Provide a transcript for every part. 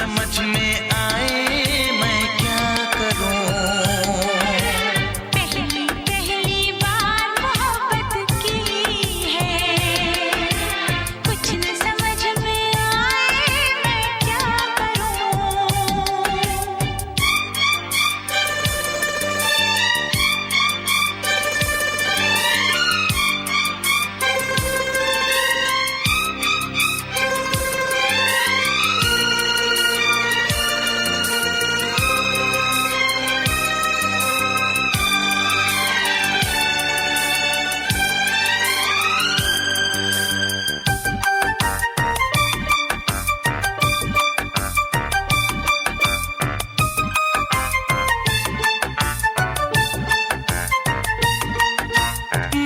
समझ में आए मैं क्या करूं। पहली पहली बार मोहब्बत की है, कुछ न समझ में आए मैं क्या करूं।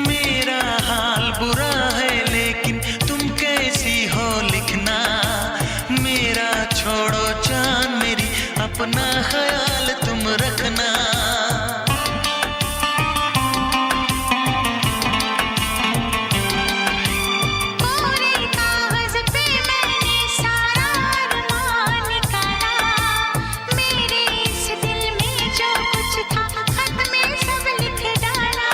मेरा हाल बुरा है लेकिन तुम कैसी हो लिखना। मेरा छोड़ो जान मेरी, अपना ख्याल तुम रखना। पूरे कागज पे मैंने सारा अरमान निकाला, मेरे इस दिल में जो कुछ था खत में सब लिख डाला।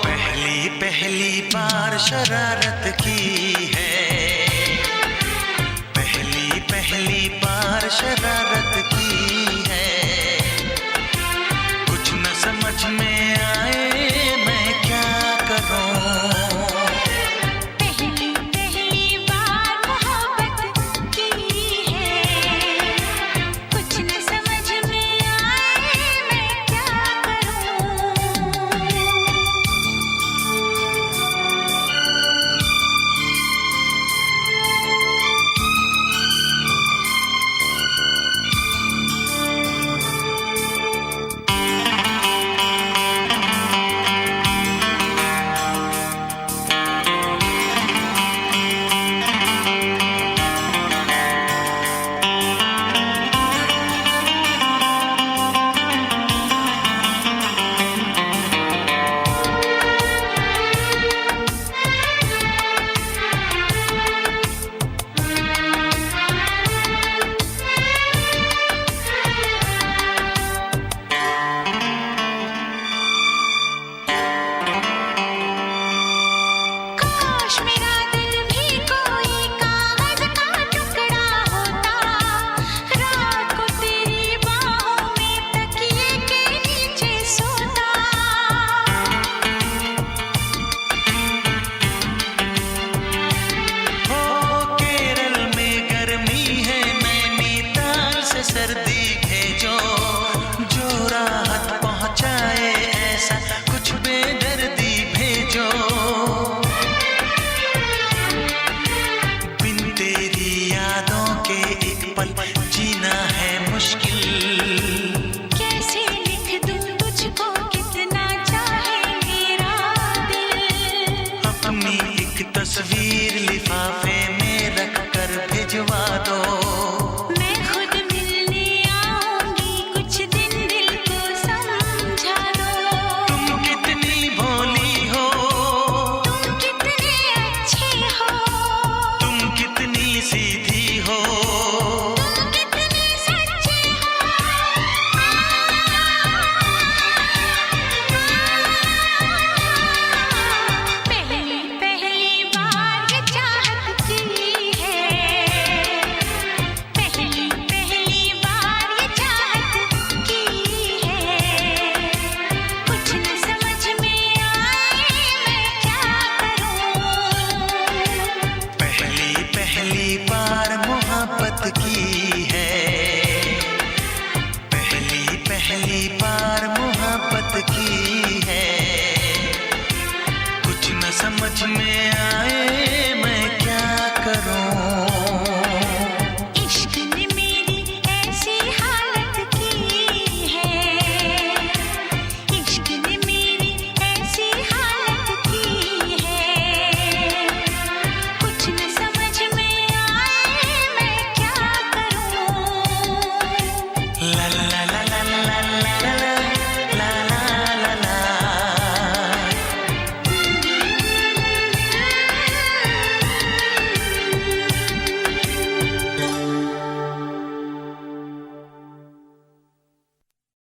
पहली पहली बार शरारत की है, पहली पहली बार शरारत की है। कुछ न समझ में आए मैं क्या करूं। पहली पहली बार मोहब्बत की है, कुछ न समझ में आए मैं क्या करूं। काश मेरा दिल भी कोई कागज का टुकड़ा होता, रात को तेरी बाहों में तकिए के नीचे सोता। हो केरल में गर्मी है, नैनीताल से सर्दी भेजो, जो राहत पहुंचाए ऐसा कुछ बेदर्दी भेजो। बिन तेरी यादों के एक पल जीना है मुश्किल। कैसे लिख दूं तुझको कितना चाहे मेरा दिल। अपनी एक तस्वीर लिफाफे में रख कर भिजवा दो। मैं खुद मिलने आऊंगी, कुछ दिन दिल को समझा दो। तुम कितनी भोली हो, तुम कितने अच्छे हो, तुम कितनी सीधी हो। तुम कितने सच्चे हो। पहली पहली बार ये चाहत की है, पहली पहली बार ये चाहत की है। कुछ न समझ में आए मैं क्या करूं। पहली पहली बार मोहब्बत की है, पहली पहली बार मोहब्बत की है। कुछ न समझ में आए